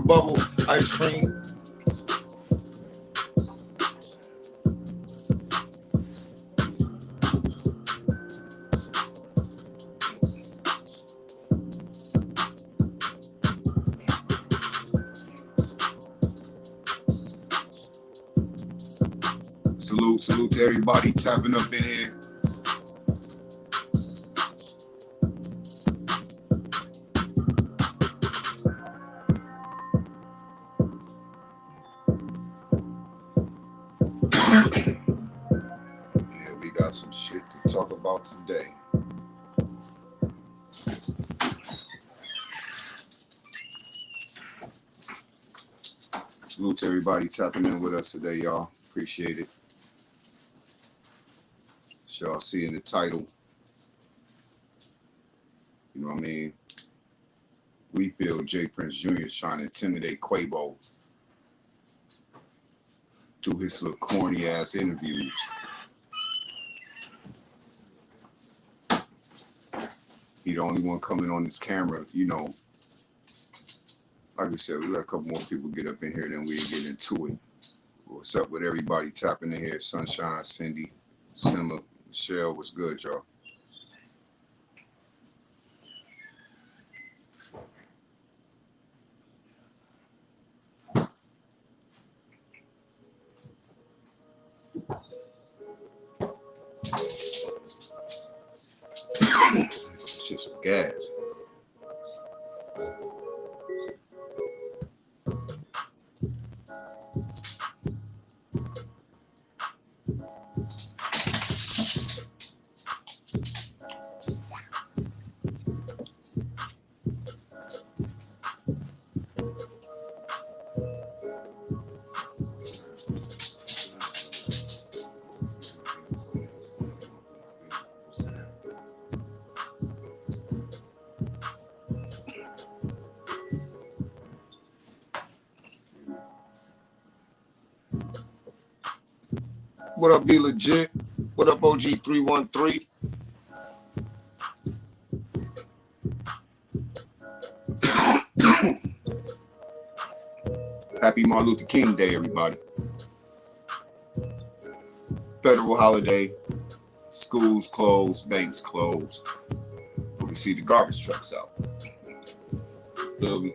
bubble ice cream. Salute to everybody tapping up in here. Yeah, we got some shit to talk about today. Salute to everybody tapping in with us today, y'all. Appreciate it. Y'all see in the title, you know what I mean? We feel J. Prince Jr. is trying to intimidate Quavo through his little corny ass interviews. He the only one coming on this camera, you know. Like I said, we let a couple more people get up in here, then we get into it. What's up with everybody tapping in here? Sunshine, Cindy, Simma, Michelle, what's good, y'all? It's just some gas. What up, Be Legit? What up, OG313? Happy Martin Luther King Day, everybody. Federal holiday. Schools closed, banks closed. We can see the garbage trucks out. Feel me?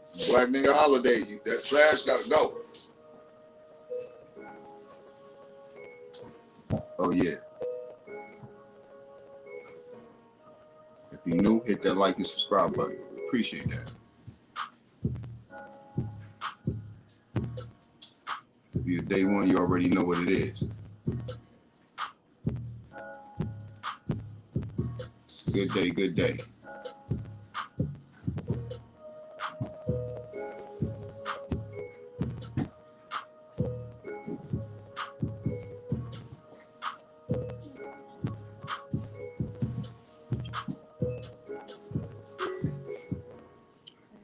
It's a black nigga holiday. That trash gotta go. Oh yeah. If you're new, hit that like and subscribe button. Appreciate that. If you're day one, you already know what it is. It's a good day, good day.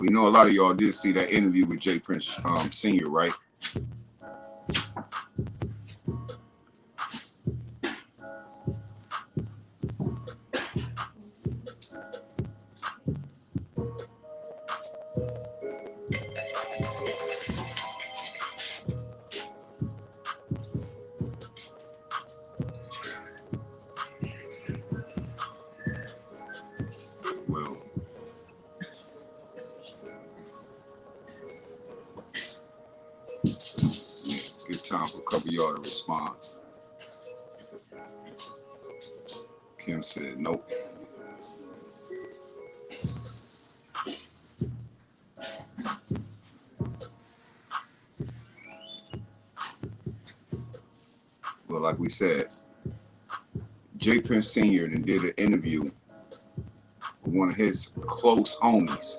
We know a lot of y'all did see that interview with J. Prince Sr., right? Time for a couple of y'all to respond. Kim said nope. Well, like we said, J. Prince Sr. did an interview with one of his close homies.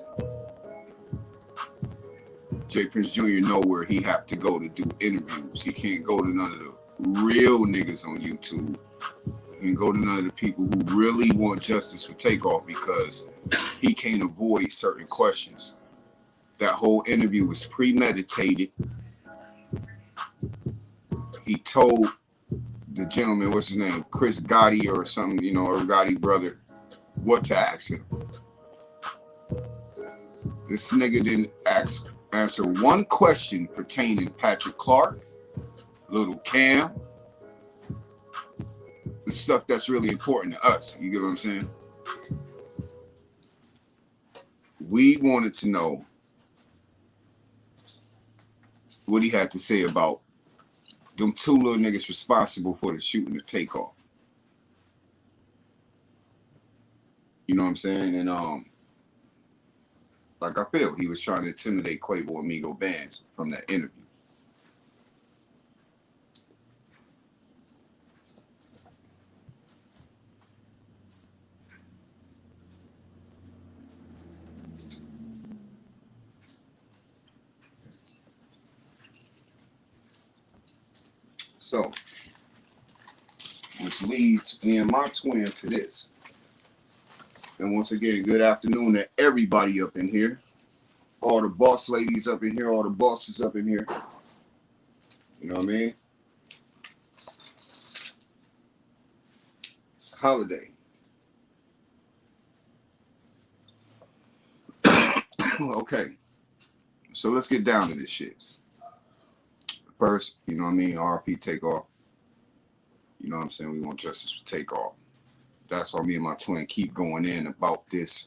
J. Prince Jr. know where he have to go to do interviews. He can't go to none of the real niggas on YouTube. He can't go to none of the people who really want justice for Takeoff because he can't avoid certain questions. That whole interview was premeditated. He told the gentleman, what's his name, Chris Gotti or something, you know, or Gotti brother, what to ask him. This nigga didn't answer one question pertaining to Patrick Clark, Little Cam, the stuff that's really important to us. You get what I'm saying? We wanted to know what he had to say about them two little niggas responsible for the shooting of Takeoff. You know what I'm saying? And like I feel he was trying to intimidate Quavo and Migo Bands from that interview. So, which leads me and my twin to this. And once again, good afternoon to everybody up in here. All the boss ladies up in here, all the bosses up in here. You know what I mean? It's a holiday. Okay. So let's get down to this shit. First, you know what I mean? RP Takeoff. You know what I'm saying? We want justice for Takeoff. That's why me and my twin keep going in about this.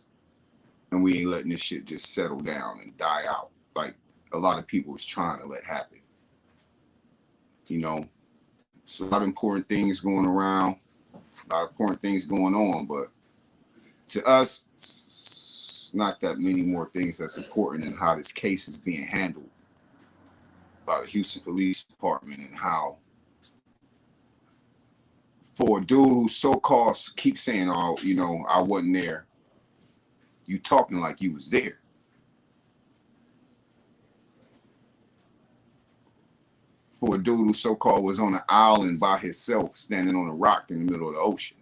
And we ain't letting this shit just settle down and die out like a lot of people is trying to let happen. You know, it's a lot of important things going around, a lot of important things going on, but to us, it's not that many more things that's important in how this case is being handled by the Houston Police Department and how for a dude who so-called keeps saying, oh, you know, I wasn't there, you talking like you was there. For a dude who so-called was on an island by himself, standing on a rock in the middle of the ocean.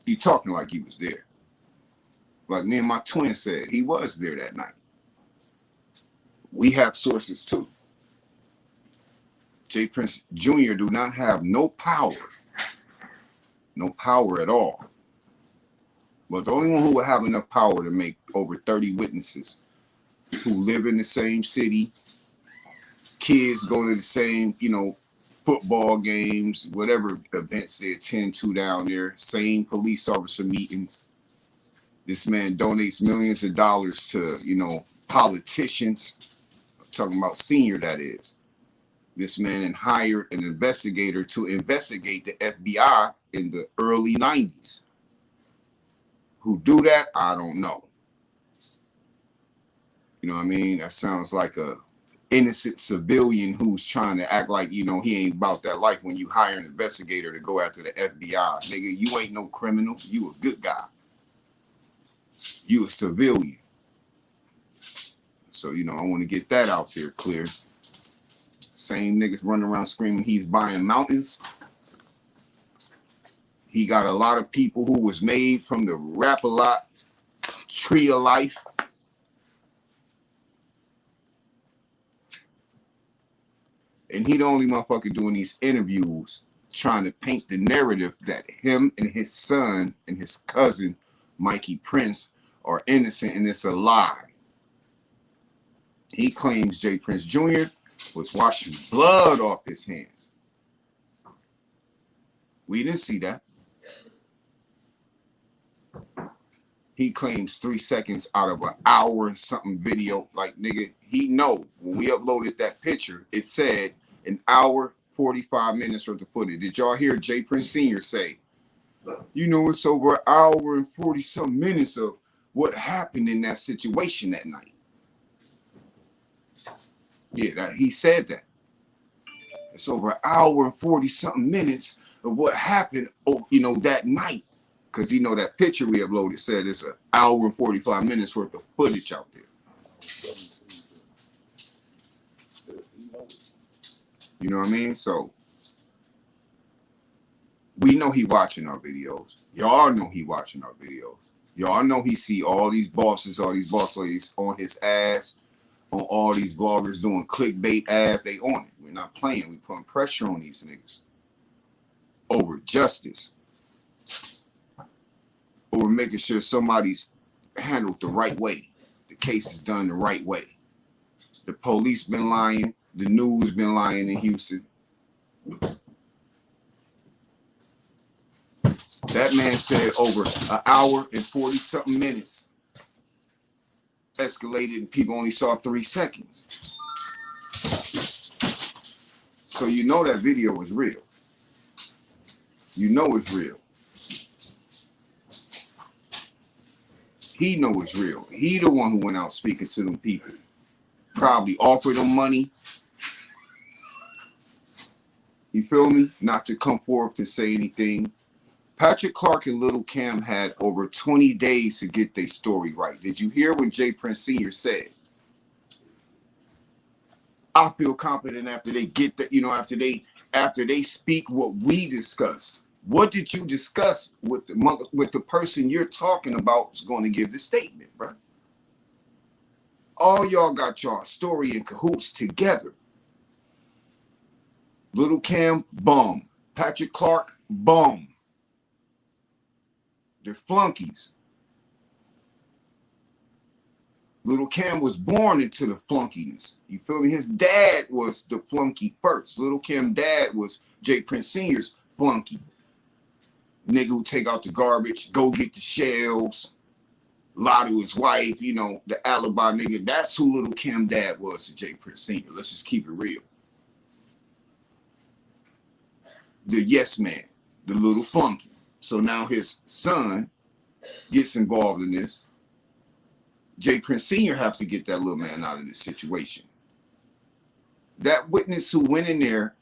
You talking like he was there. Like me and my twin said, he was there that night. We have sources too. J. Prince Jr. do not have no power at all. But the only one who will have enough power to make over 30 witnesses who live in the same city, kids go to the same, you know, football games, whatever events they attend to down there, same police officer meetings. This man donates millions of dollars to, you know, politicians. I'm talking about senior, that is. This man hired an investigator to investigate the FBI in the early 90s. Who do that? I don't know. You know what I mean? That sounds like a innocent civilian who's trying to act like, you know, he ain't about that life when you hire an investigator to go after the FBI. Nigga, you ain't no criminal. You a good guy. You a civilian. So, you know, I want to get that out there clear. Same niggas running around screaming he's buying mountains. He got a lot of people who was made from the Rap-A-Lot tree of life. And he the only motherfucker doing these interviews trying to paint the narrative that him and his son and his cousin, Mikey Prince, are innocent, and it's a lie. He claims J. Prince Jr. was washing blood off his hands. We didn't see that. He claims 3 seconds out of an hour and something video. Like, nigga, he know when we uploaded that picture, it said an hour, 45 minutes worth of footage. Did y'all hear J. Prince Sr. say, you know, it's over an hour and 40 some minutes of what happened in that situation that night? Yeah, he said that. It's over an hour and 40 something minutes of what happened, you know, that night. Because you know that picture we uploaded said it's an hour and 45 minutes worth of footage out there. You know what I mean? So we know he watching our videos. Y'all know he watching our videos. Y'all know he see all these bosses, all these boss ladies on his ass, on all these bloggers doing clickbait ads. They on it. We're not playing. We putting pressure on these niggas over justice. Or making sure somebody's handled the right way. The case is done the right way. The police been lying. The news been lying in Houston. That man said over an hour and 40-something minutes escalated and people only saw 3 seconds. So you know that video is real. You know it's real. He know it's real. He the one who went out speaking to them people. Probably offered them money. You feel me? Not to come forth to say anything. Patrick Clark and Little Kim had over 20 days to get their story right. Did you hear what J. Prince Sr. said? I feel confident after they get that, you know, after they speak what we discussed. What did you discuss with the person you're talking about is going to give the statement, bro? All y'all got y'all story in cahoots together. Little Kim, bum. Patrick Clark, bum. They're flunkies. Little Kim was born into the flunkiness. You feel me? His dad was the flunky first. Little Kim's dad was J. Prince Sr.'s flunky. Nigga who take out the garbage, go get the shells, lie to his wife, you know, the alibi nigga. That's who Little Kim's dad was to J. Prince Sr. Let's just keep it real. The yes man, the little flunky. So now his son gets involved in this. J. Prince Sr. has to get that little man out of this situation. That witness who went in there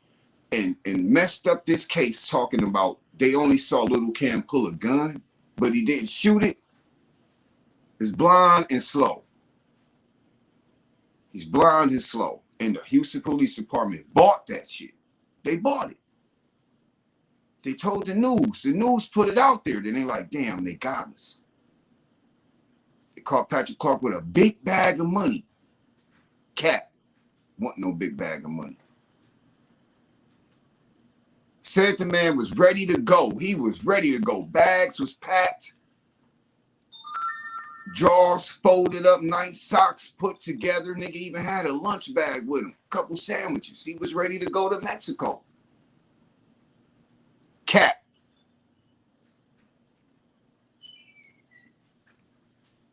and messed up this case talking about they only saw Little Kim pull a gun, but he didn't shoot it, is blind and slow. He's blind and slow. And the Houston Police Department bought that shit. They bought it. They told the news. The news put it out there. Then they like, damn, they got us. They caught Patrick Clark with a big bag of money. Cat. Want no big bag of money. Said the man was ready to go. He was ready to go. Bags was packed. Drawers folded up, nice socks put together. Nigga even had a lunch bag with him. Couple sandwiches. He was ready to go to Mexico. Cat.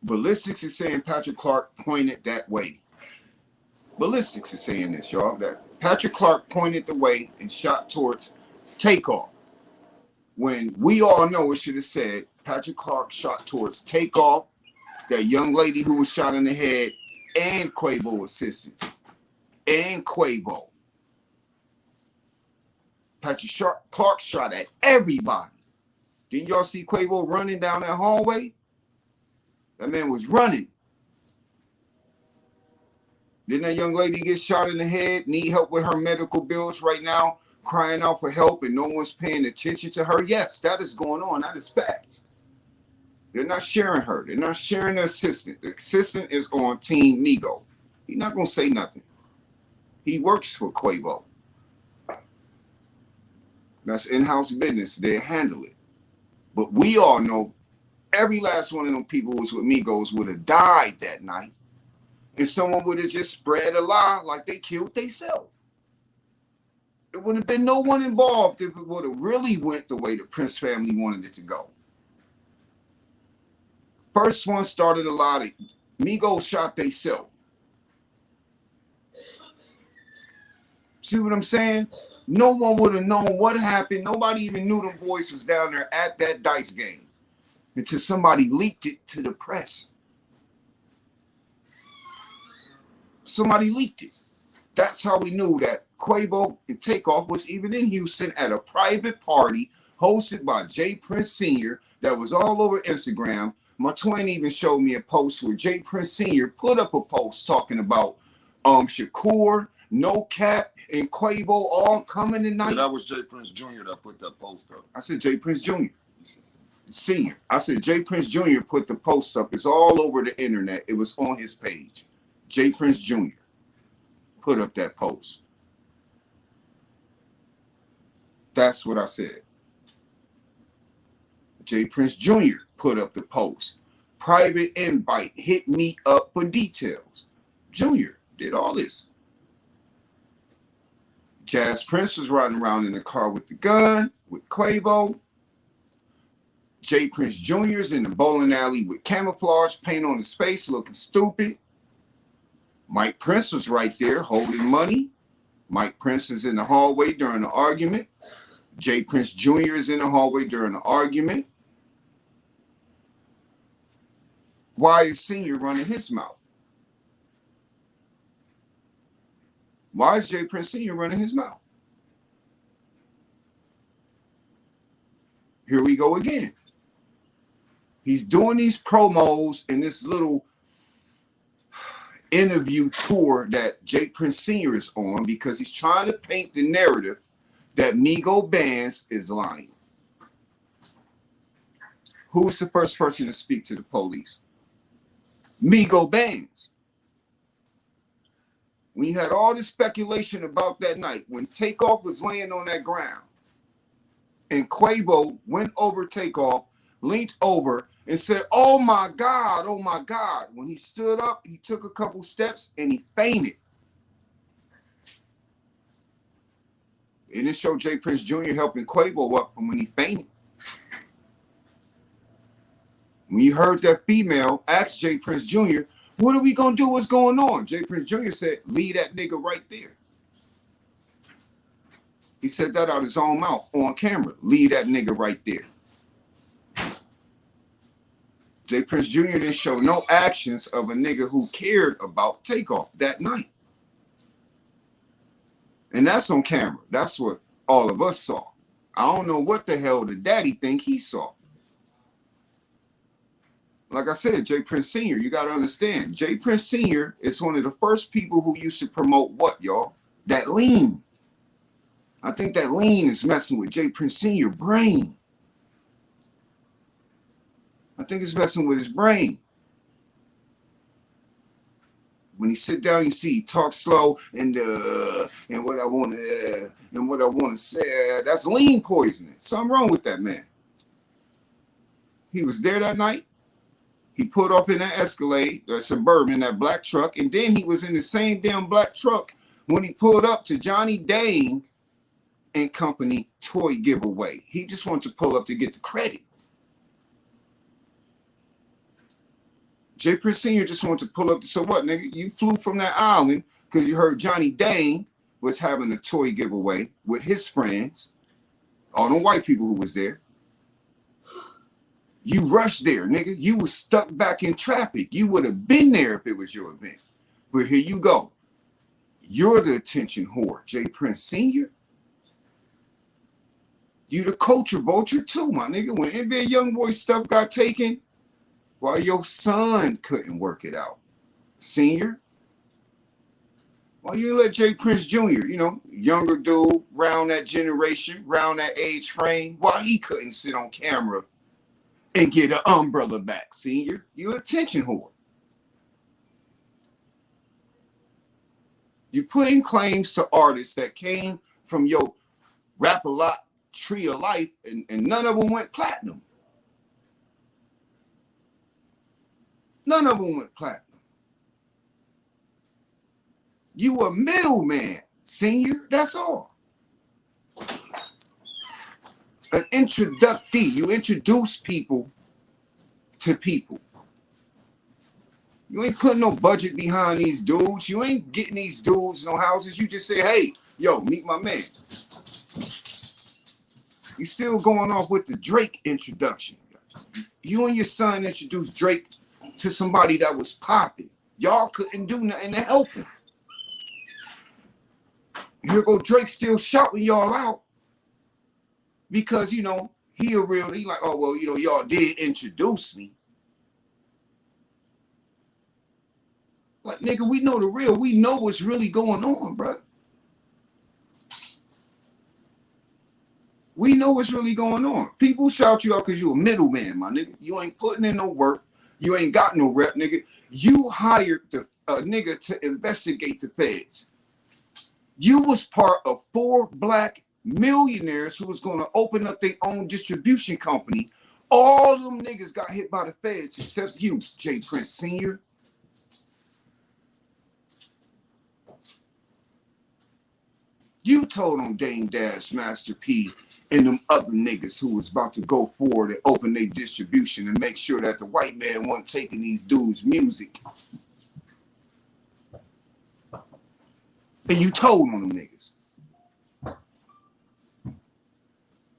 Ballistics is saying Patrick Clark pointed that way. Ballistics is saying this, y'all. That Patrick Clark pointed the way and shot towards Takeoff. When we all know it should have said Patrick Clark shot towards Takeoff, that young lady who was shot in the head, and Quavo assistants. And Quavo. Patrick Clark shot at everybody. Didn't y'all see Quavo running down that hallway? That man was running. Didn't that young lady get shot in the head, need help with her medical bills right now, crying out for help, and no one's paying attention to her? Yes, that is going on. That is fact. They're not sharing her. They're not sharing the assistant. The assistant is on Team Migo. He's not going to say nothing. He works for Quavo. That's in-house business. They handle it. But we all know every last one of them people who was with Migos would have died that night. And someone would have just spread a lie like they killed themselves. There wouldn't have been no one involved if it would have really went the way the Prince family wanted it to go. First one started a lot of Migos shot themselves. See what I'm saying? No one would have known what happened. Nobody even knew them boys was down there at that dice game until somebody leaked it to the press. Somebody leaked it. That's how we knew that Quavo and Takeoff was even in Houston at a private party hosted by J. Prince Sr. that was all over Instagram. My twin even showed me a post where J. Prince Sr. put up a post talking about Shakur, No Cap, and Quavo all coming tonight. Yeah, that was J. Prince Jr. that put that post up. I said J. Prince Jr. Senior. I said J. Prince Jr. put the post up. It's all over the internet. It was on his page. J. Prince Jr. put up that post. That's what I said. J. Prince Jr. put up the post. Private invite, hit me up for details. Junior did all this. Jazz Prince was riding around in the car with the gun, with Quavo. J. Prince Jr.'s in the bowling alley with camouflage paint on his face, looking stupid. Mike Prince was right there holding money. Mike Prince is in the hallway during the argument. J. Prince Jr. is in the hallway during the argument. Why is Senior running his mouth? Why is J. Prince Sr. running his mouth? Here we go again. He's doing these promos in this little interview tour that J. Prince Sr. is on because he's trying to paint the narrative that Migo Bands is lying. Who was the first person to speak to the police? Migo Bands. When you had all this speculation about that night, when Takeoff was laying on that ground, and Quavo went over Takeoff, leaned over, and said, "Oh my God, oh my God." When he stood up, he took a couple steps and he fainted. And it showed J. Prince Jr. helping Quavo up from when he fainted. When you heard that female ask J. Prince Jr., "What are we going to do? What's going on?" J. Prince Jr. said, "Leave that nigga right there." He said that out his own mouth on camera. "Leave that nigga right there." J. Prince Jr. didn't show no actions of a nigga who cared about Takeoff that night. And that's on camera. That's what all of us saw. I don't know what the hell the daddy think he saw. Like I said, J. Prince Sr., you got to understand, J. Prince Sr. is one of the first people who used to promote what, y'all? That lean. I think that lean is messing with J. Prince Sr. brain. I think it's messing with his brain. When he sit down, you see he talk slow and what I want to say. That's lean poisoning. Something wrong with that man. He was there that night. He pulled off in that Escalade, that Suburban, that black truck, and then he was in the same damn black truck when he pulled up to Johnny Dang and Company toy giveaway. He just wanted to pull up to get the credit. J. Prince Sr. just wanted to pull up. So what, nigga? You flew from that island because you heard Johnny Dang was having a toy giveaway with his friends, all the white people who was there. You rushed there, nigga. You was stuck back in traffic. You would have been there if it was your event. But here you go. You're the attention whore, J. Prince Sr. You the culture vulture too, my nigga. When NBA Youngboy stuff got taken, why your son couldn't work it out? Senior? Why you let J. Prince Jr., younger dude, round that generation, round that age frame, why he couldn't sit on camera and get an umbrella back, Senior? You attention whore. You putting claims to artists that came from your Rap-A-Lot tree of life, and none of them went platinum. None of them went platinum. You a middleman, Senior. That's all. An introductee. You introduce people to people. You ain't putting no budget behind these dudes. You ain't getting these dudes no houses. You just say, "Hey, yo, meet my man." You still going off with the Drake introduction. You and your son introduced Drake to somebody that was popping. Y'all couldn't do nothing to help him. Here go Drake still shouting y'all out because, he like, "Oh, well, y'all did introduce me." Like, nigga, we know the real. We know what's really going on, bro. We know what's really going on. People shout you out because you a middleman, my nigga. You ain't putting in no work. You ain't got no rep, nigga. You hired a nigga to investigate the feds. You was part of 4 black millionaires who was going to open up their own distribution company All them niggas got hit by the feds except you, J. Prince Sr. You told on Dame Dash, Master P, and them other niggas who was about to go forward and open their distribution and make sure that the white man wasn't taking these dudes' music. And you told on them niggas.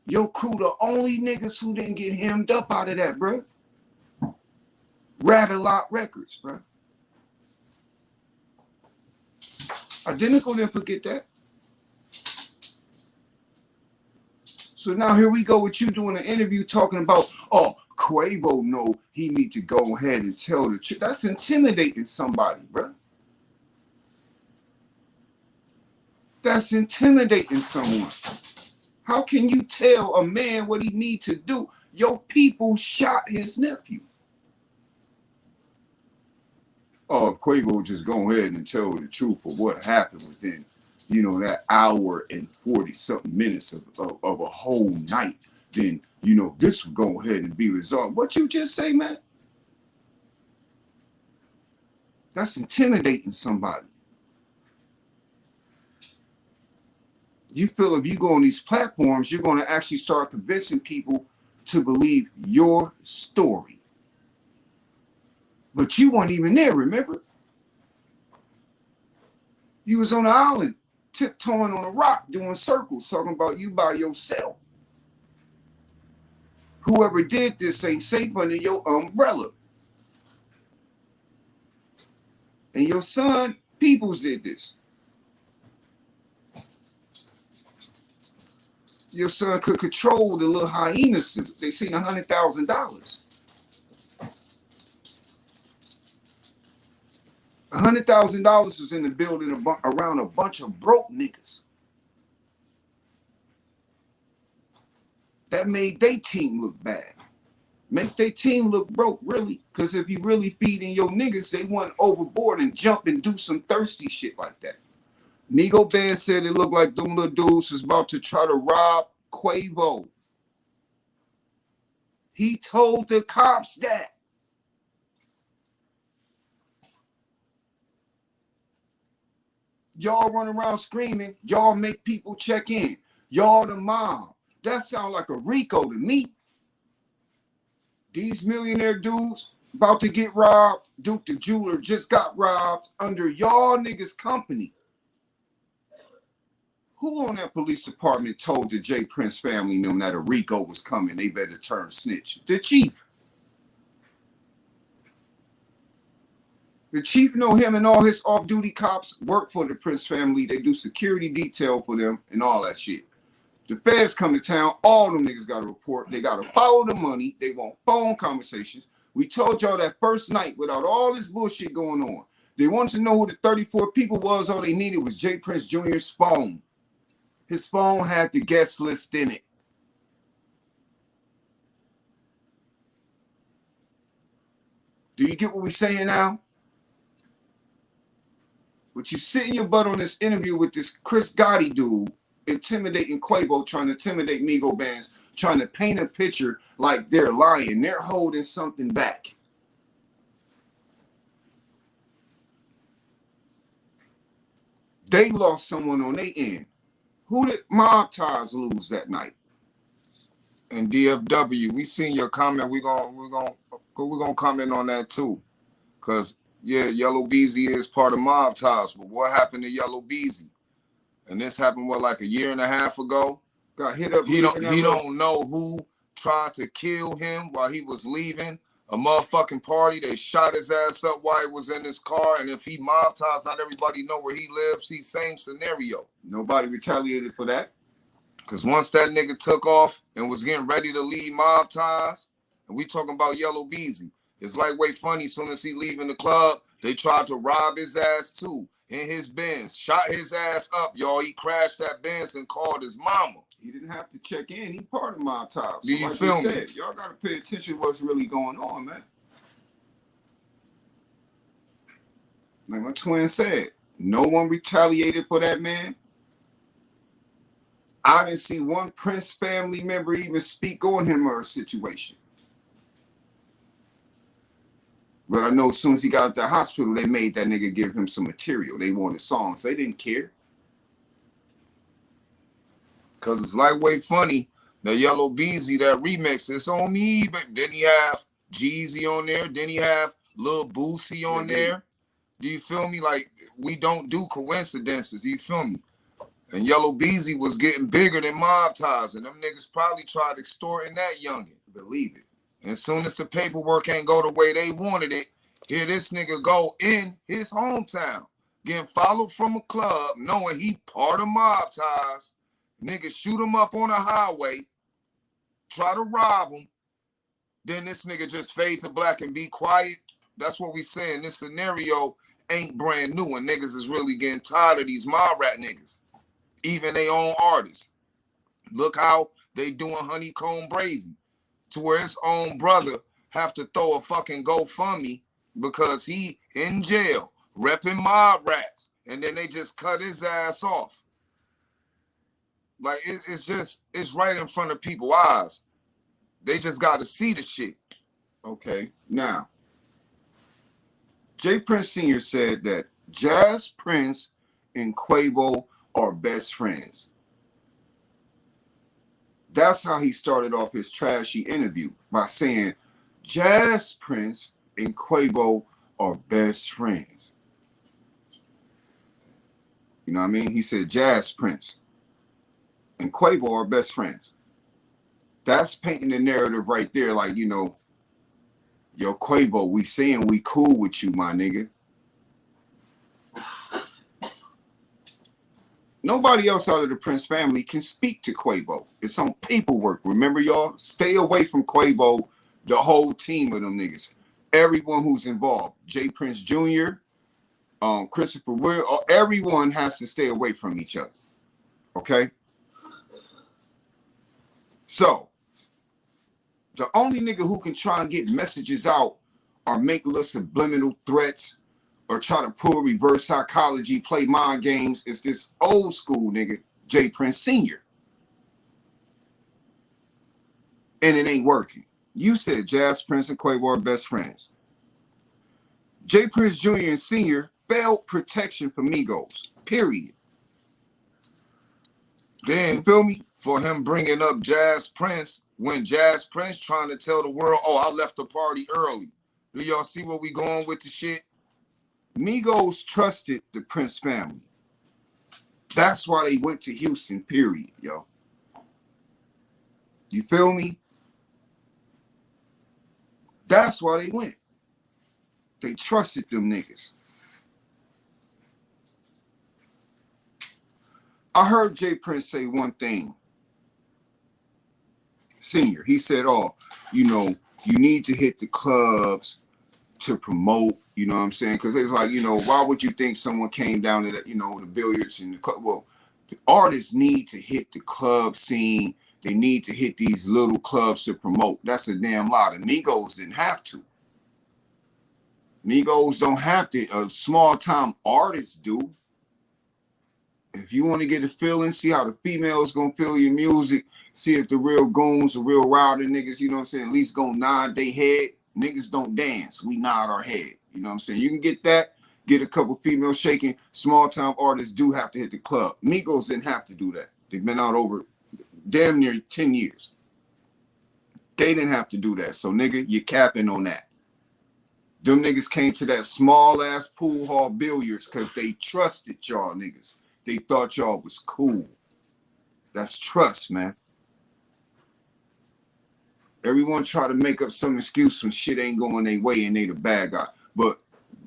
Your crew, the only niggas who didn't get hemmed up out of that, bro. Rat-a-lot Records, bro. Identical didn't forget that. So now here we go with you doing an interview talking about, oh, Quavo know he need to go ahead and tell the truth. That's intimidating somebody, bro. That's intimidating someone. How can you tell a man what he need to do? Your people shot his nephew. Oh, Quavo just go ahead and tell the truth of what happened within, you know, that hour and 40-something minutes of a whole night. Then, you know, this will go ahead and be resolved. What you just say, man? That's intimidating somebody. You feel if you go on these platforms, you're going to actually start convincing people to believe your story. But you weren't even there, remember? You was on the island, tiptoeing on a rock, doing circles, talking about you by yourself. Whoever did this ain't safe under your umbrella. And your son, Peoples, did this. Your son could control the little hyenas. They seen $100,000. $100,000 was in the building around a bunch of broke niggas. That made their team look bad. Make their team look broke, really. Because if you really feeding your niggas, they want overboard and jump and do some thirsty shit like that. Migo Bands said it looked like them little dudes was about to try to rob Quavo. He told the cops that. Y'all run around screaming, y'all make people check in. Y'all the mob. That sounds like a Rico to me. These millionaire dudes about to get robbed. Duke the jeweler just got robbed under y'all niggas' company. Who on that police department told the J. Prince family them that a Rico was coming? They better turn snitch. The chief. The chief know him and all his off-duty cops work for the Prince family. They do security detail for them and all that shit. The feds come to town. All them niggas got to report. They got to follow the money. They want phone conversations. We told y'all that first night without all this bullshit going on. They wanted to know who the 34 people was. All they needed was J. Prince Jr.'s phone. His phone had the guest list in it. Do you get what we're saying now? But you sitting your butt on this interview with this Chris Gotti dude, intimidating Quavo, trying to intimidate Migo Bands, trying to paint a picture like they're lying. They're holding something back. They lost someone on their end. Who did Mob Ties lose that night? And DFW, we seen your comment. We're gonna comment on that too, cause yeah, Yellow Beezy is part of Mob Ties. But what happened to Yellow Beezy? And this happened like a year and a half ago. Got hit up. He don't know who tried to kill him while he was leaving a motherfucking party. They shot his ass up while he was in his car. And if he Mob Ties, not everybody know where he lives. See, same scenario. Nobody retaliated for that. Because once that nigga took off and was getting ready to leave Mob Ties, and we talking about Yellow Beezy, it's lightweight funny. As soon as he leaving the club, they tried to rob his ass too in his Benz. Shot his ass up, y'all. He crashed that Benz and called his mama. He didn't have to check in. He part of Mob Ties. Do you feel me? Y'all got to pay attention to what's really going on, man. Like my twin said, no one retaliated for that man. I didn't see one Prince family member even speak on him or a situation. But I know as soon as he got out the hospital, they made that nigga give him some material. They wanted songs. They didn't care. Cause it's lightweight funny. The Yellow Beezy, that remix, it's on me. But then he have Jeezy on there. Then he have Lil Boosie on there. Do you feel me? Like, we don't do coincidences. Do you feel me? And Yellow Beezy was getting bigger than Mob Ties, and them niggas probably tried extorting that youngin'. Believe it. And as soon as the paperwork ain't go the way they wanted it, here this nigga go in his hometown, getting followed from a club, knowing he part of Mob Ties. Niggas shoot him up on a highway, try to rob him. Then this nigga just fade to black and be quiet. That's what we saying. This scenario ain't brand new, and niggas is really getting tired of these mob rat niggas. Even their own artists. Look how they doing Honeycomb Brazy, to where his own brother have to throw a fucking GoFundMe because he in jail repping mob rats, and then they just cut his ass off. Like, it's right in front of people's eyes. They just got to see the shit. Okay, now, J. Prince Sr. said that Jazz Prince and Quavo are best friends. That's how he started off his trashy interview, by saying Jazz Prince and Quavo are best friends. You know what I mean? He said Jazz Prince and Quavo are best friends. That's painting the narrative right there. Like, you know, yo, Quavo, we saying we cool with you, my nigga. Nobody else out of the Prince family can speak to Quavo. It's on paperwork. Remember, y'all? Stay away from Quavo, the whole team of them niggas. Everyone who's involved. J. Prince Jr., Christopher Will, everyone has to stay away from each other. Okay? So, the only nigga who can try and get messages out or make little subliminal threats or try to pull reverse psychology, play mind games is this old school nigga, J. Prince Sr. And it ain't working. You said Jazz Prince and Quavo are best friends. J. Prince Jr. and Sr. felt protection from Migos, period. Then, feel me? For him bringing up Jazz Prince, when Jazz Prince trying to tell the world, oh, I left the party early. Do y'all see where we going with the shit? Migos trusted the Prince family. That's why they went to Houston, period, yo. You feel me? That's why they went. They trusted them niggas. I heard J. Prince say one thing. Senior, he said, oh, you know, you need to hit the clubs to promote, you know what I'm saying? Because it's like, you know, why would you think someone came down to the, you know, the billiards and the club? Well, the artists need to hit the club scene. They need to hit these little clubs to promote. That's a damn lot. And Migos didn't have to. Migos don't have to. Small time artists do. If you want to get a feeling, see how the females gonna feel your music, see if the real goons, the real router niggas, you know what I'm saying, at least gonna nod their head. Niggas don't dance. We nod our head. You know what I'm saying? You can get that, get a couple females shaking. Small time artists do have to hit the club. Migos didn't have to do that. They've been out over damn near 10 years. They didn't have to do that. So, nigga, you're capping on that. Them niggas came to that small ass pool hall billiards because they trusted y'all niggas. They thought y'all was cool. That's trust, man. Everyone try to make up some excuse when shit ain't going their way and they the bad guy. But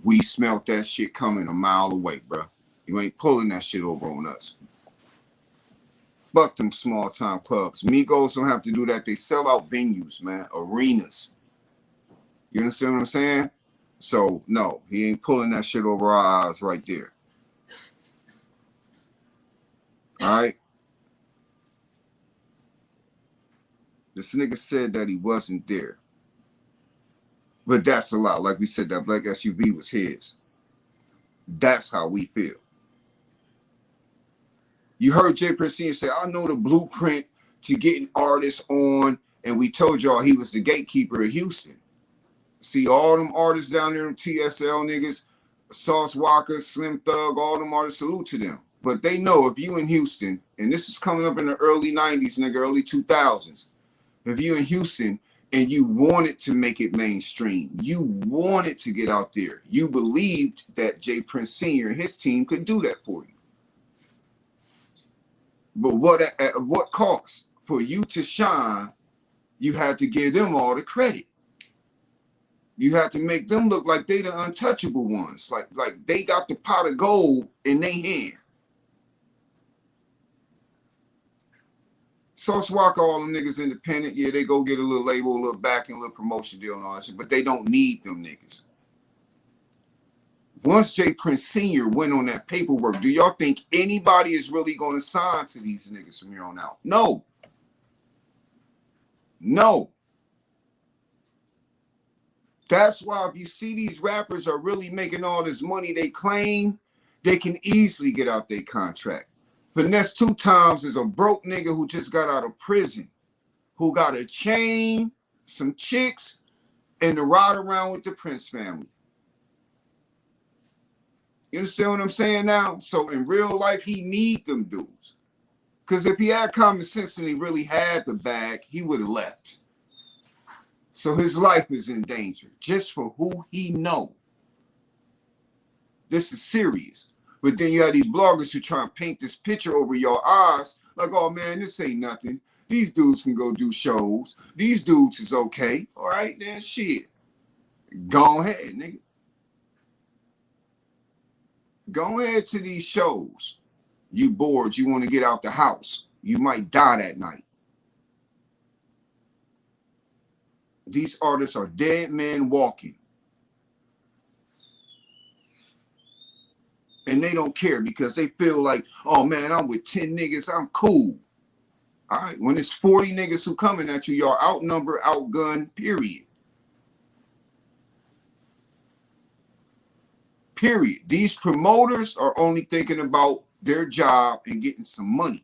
we smelt that shit coming a mile away, bro. You ain't pulling that shit over on us. Fuck them small time clubs. Migos don't have to do that. They sell out venues, man. Arenas. You understand what I'm saying? So, no, he ain't pulling that shit over our eyes right there. All right? This nigga said that he wasn't there. But that's a lot. Like we said, that black SUV was his. That's how we feel. You heard J. Prince Sr. say, I know the blueprint to getting artists on, and we told y'all he was the gatekeeper of Houston. See all them artists down there, them TSL niggas, Sauce Walker, Slim Thug, all them artists, salute to them. But they know if you in Houston, and this is coming up in the early 90s, nigga, early 2000s, if you in Houston and you wanted to make it mainstream, you wanted to get out there, you believed that J. Prince Sr. and his team could do that for you. But what at what cost? For you to shine, you had to give them all the credit. You have to make them look like they the untouchable ones, like they got the pot of gold in their hand. Sauce Walker, all them niggas independent. Yeah, they go get a little label, a little backing, a little promotion deal and all that shit, but they don't need them niggas. Once J. Prince Sr. went on that paperwork, do y'all think anybody is really going to sign to these niggas from here on out? No. No. That's why if you see these rappers are really making all this money they claim, they can easily get out their contract. Finesse 2 Times is a broke nigga who just got out of prison, who got a chain, some chicks, and to ride around with the Prince family. You understand what I'm saying now? So in real life, he need them dudes. Because if he had common sense and he really had the bag, he would have left. So his life is in danger just for who he know. This is serious. But then you have these bloggers who try and paint this picture over your eyes like, oh man, this ain't nothing. These dudes can go do shows. These dudes is okay. All right, then shit. Go ahead, nigga. Go ahead to these shows. You bored, you want to get out the house. You might die that night. These artists are dead men walking. And they don't care because they feel like, oh man, I'm with 10 niggas, I'm cool. All right, when it's 40 niggas who coming at you, y'all outnumbered, outgunned, period. Period. These promoters are only thinking about their job and getting some money.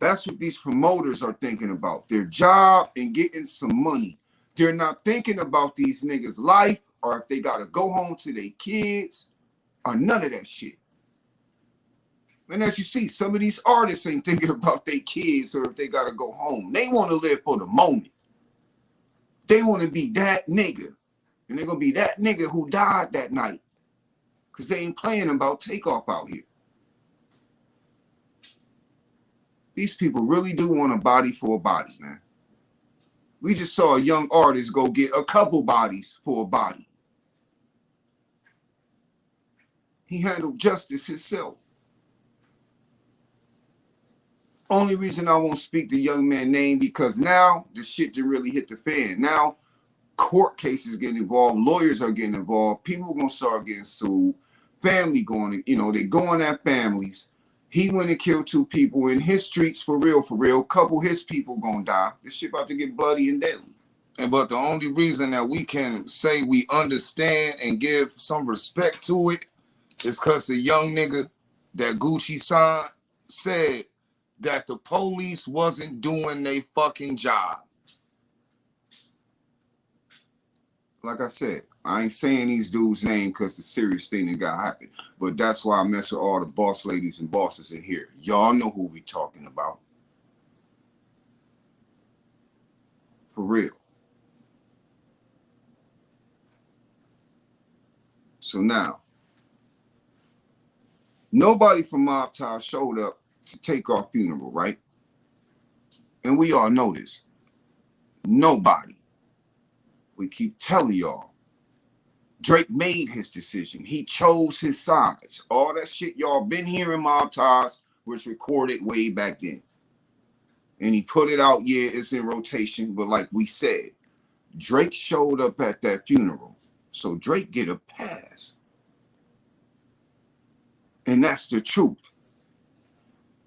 That's what these promoters are thinking about. Their job and getting some money. They're not thinking about these niggas' life or if they got to go home to their kids or none of that shit. And as you see, some of these artists ain't thinking about their kids or if they got to go home. They want to live for the moment. They want to be that nigga. And they're going to be that nigga who died that night. Because they ain't playing about Takeoff out here. These people really do want a body for a body, man. We just saw a young artist go get a couple bodies for a body. He handled justice himself. Only reason I won't speak the young man's name because now the shit didn't really hit the fan. Now court cases getting involved, lawyers are getting involved, people are gonna start getting sued, family going, they going at families. He went and killed 2 people in his streets for real. Couple his people gonna die. This shit about to get bloody and deadly. But the only reason that we can say we understand and give some respect to it is because the young nigga that Gucci signed said that the police wasn't doing their fucking job. Like I said, I ain't saying these dudes' name because the serious thing that got happened. But that's why I mess with all the boss ladies and bosses in here. Y'all know who we talking about. For real. So now, nobody from Mob Ties showed up to Takeoff funeral, right? And we all know this. Nobody. We keep telling y'all. Drake made his decision. He chose his sides. All that shit y'all been hearing Mob Ties was recorded way back then. And he put it out, yeah, it's in rotation. But like we said, Drake showed up at that funeral. So Drake get a pass. And that's the truth.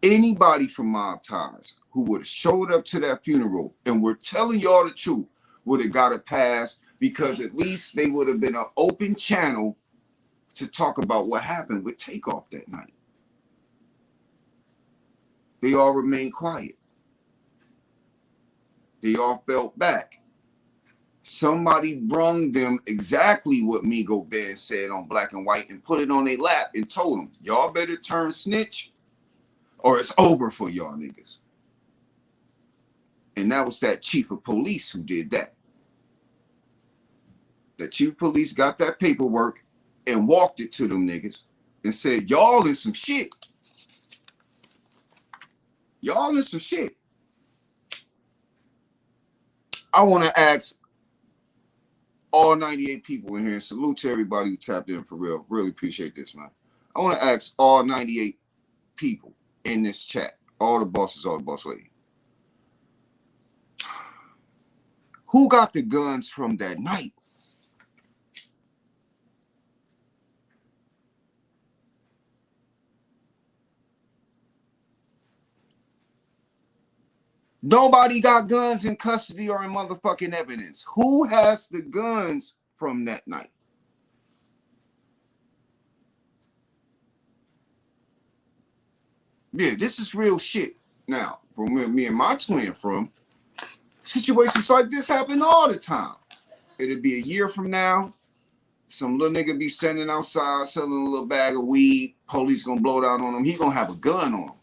Anybody from Mob Ties who would have showed up to that funeral and we're telling y'all the truth would have got a pass because at least they would have been an open channel to talk about what happened with Takeoff that night. They all remained quiet. They all fell back. somebody brung them exactly what Migo Bands said on Black and White and put it on their lap and told them, y'all better turn snitch or it's over for y'all niggas. And that was that chief of police who did that. The chief of police got that paperwork and walked it to them niggas and said, y'all in some shit. Y'all in some shit. I want to ask all 98 people in here, and salute to everybody who tapped in for real. Really appreciate this, man. I want to ask all 98 people in this chat, all the bosses, all the boss ladies. Who got the guns from that night? Nobody got guns in custody or in motherfucking evidence. Who has the guns from that night? Yeah, this is real shit. Now, from where me and my twin from, situations like this happen all the time. It'll be a year from now. Some little nigga be standing outside selling a little bag of weed. Police gonna blow down on him. He gonna have a gun on him.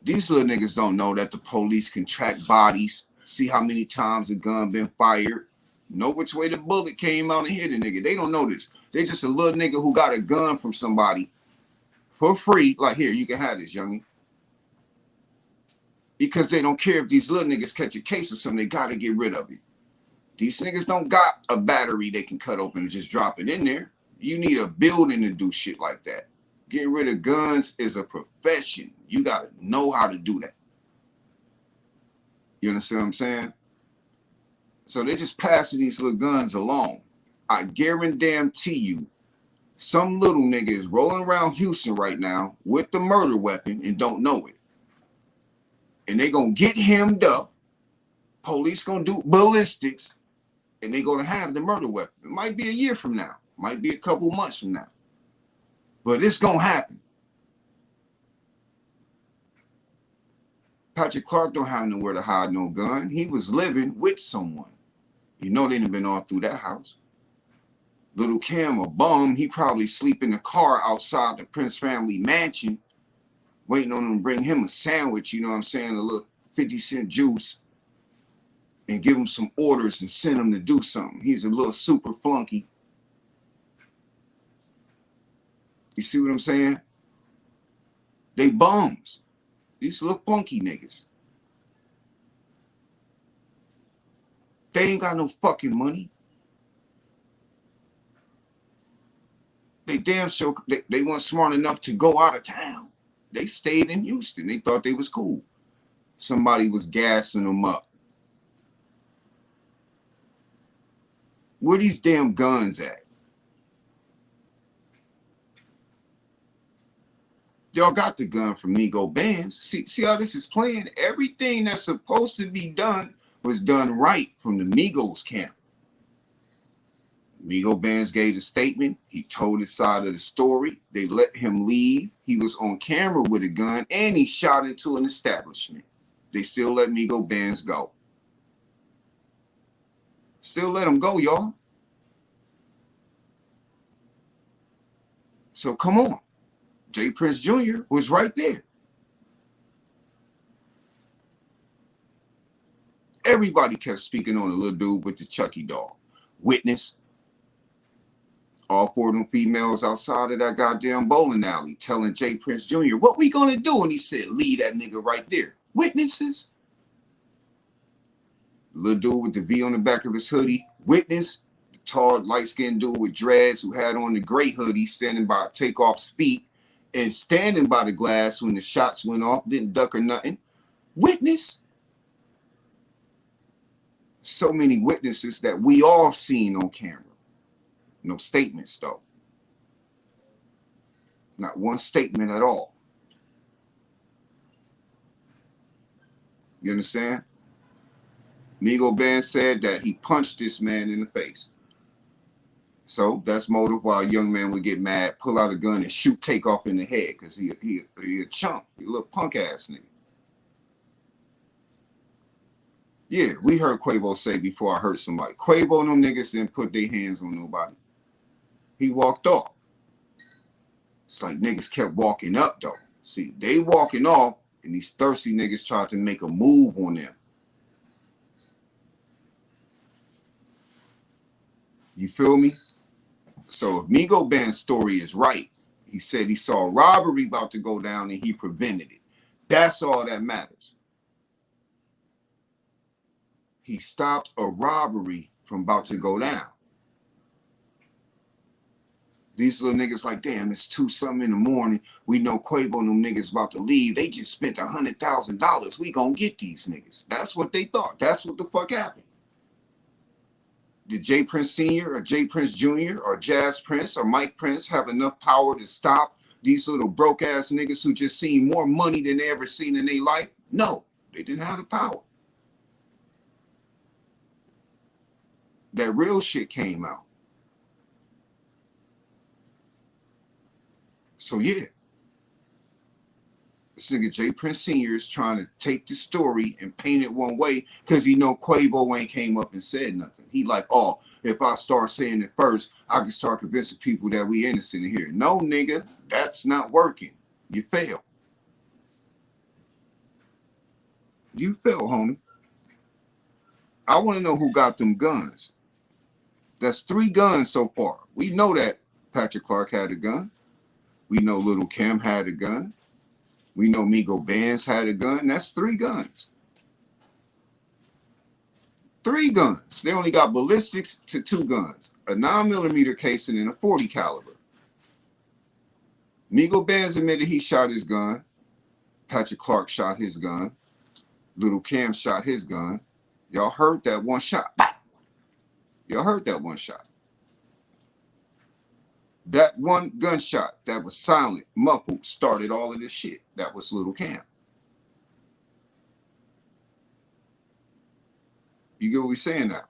These little niggas don't know that the police can track bodies, see how many times a gun been fired, know which way the bullet came out and hit a nigga. They don't know this. They just a little nigga who got a gun from somebody for free. Like, here, you can have this, youngin'. Because they don't care if these little niggas catch a case or something. They gotta get rid of it. These niggas don't got a battery they can cut open and just drop it in there. You need a building to do shit like that. Getting rid of guns is a profession. You gotta know how to do that. You understand what I'm saying? So they just passing these little guns along. I guarantee you, some little nigga is rolling around Houston right now with the murder weapon and don't know it. And they gonna get hemmed up. Police gonna do ballistics, and they gonna have the murder weapon. It might be a year from now, might be a couple months from now, but it's gonna happen. Patrick Clark don't have nowhere to hide no gun. He was living with someone. You know they done been all through that house. Little Cam, a bum, he probably sleep in the car outside the Prince family mansion, waiting on them to bring him a sandwich, you know what I'm saying, a little 50-cent juice, and give him some orders and send him to do something. He's a little super flunky. You see what I'm saying? They bums. These little funky niggas. They ain't got no fucking money. They damn sure, they weren't smart enough to go out of town. They stayed in Houston. They thought they was cool. Somebody was gassing them up. Where these damn guns at? Y'all got the gun from Migo Bands. See how this is playing? Everything that's supposed to be done was done right from the Migos camp. Migo Bands gave a statement. He told his side of the story. They let him leave. He was on camera with a gun, and he shot into an establishment. They still let Migo Bands go. Still let him go, y'all. So come on. J. Prince Jr. was right there. Everybody kept speaking on the little dude with the Chucky doll. Witness. All four of them females outside of that goddamn bowling alley telling J. Prince Jr., what we gonna do? And he said, leave that nigga right there. Witnesses. The little dude with the V on the back of his hoodie. Witness. The tall, light-skinned dude with dreads who had on the gray hoodie standing by Takeoff's feet and standing by the glass when the shots went off, didn't duck or nothing. Witness. So many witnesses that we all seen on camera. No statements, though. Not one statement at all. You understand? Migo Band said that he punched this man in the face. So that's motive why a young man would get mad, pull out a gun, and shoot Takeoff in the head because he a chump, he a little punk ass nigga. Yeah, we heard Quavo say before I heard somebody. Quavo and them niggas didn't put their hands on nobody. He walked off. It's like niggas kept walking up though. See, they walking off and these thirsty niggas tried to make a move on them. You feel me? So if Migo Band's story is right, he said he saw a robbery about to go down and he prevented it. That's all that matters. He stopped a robbery from about to go down. These little niggas like, damn, it's 2-something in the morning. We know Quavo and them niggas about to leave. They just spent $100,000. We gonna get these niggas. That's what they thought. That's what the fuck happened. Did J. Prince Sr. or J. Prince Jr. or Jazz Prince or Mike Prince have enough power to stop these little broke ass niggas who just seen more money than they ever seen in their life? No, they didn't have the power. That real shit came out. So yeah, this nigga J. Prince Sr. is trying to take the story and paint it one way because he know Quavo ain't came up and said nothing. He like, oh, if I start saying it first, I can start convincing people that we innocent in here. No, nigga, that's not working. You fail. You fail, homie. I want to know who got them guns. That's 3 guns so far. We know that Patrick Clark had a gun. We know Lil' Kim had a gun. We know Migo Bands had a gun. That's 3 guns. 3 guns. They only got ballistics to 2 guns. A 9mm casing and a 40 caliber. Migo Bands admitted he shot his gun. Patrick Clark shot his gun. Lil' Kim shot his gun. Y'all heard that one shot. Y'all heard that one shot. That one gunshot that was silent, muffled, started all of this shit. That was Lil' Kim. You get what we're saying now?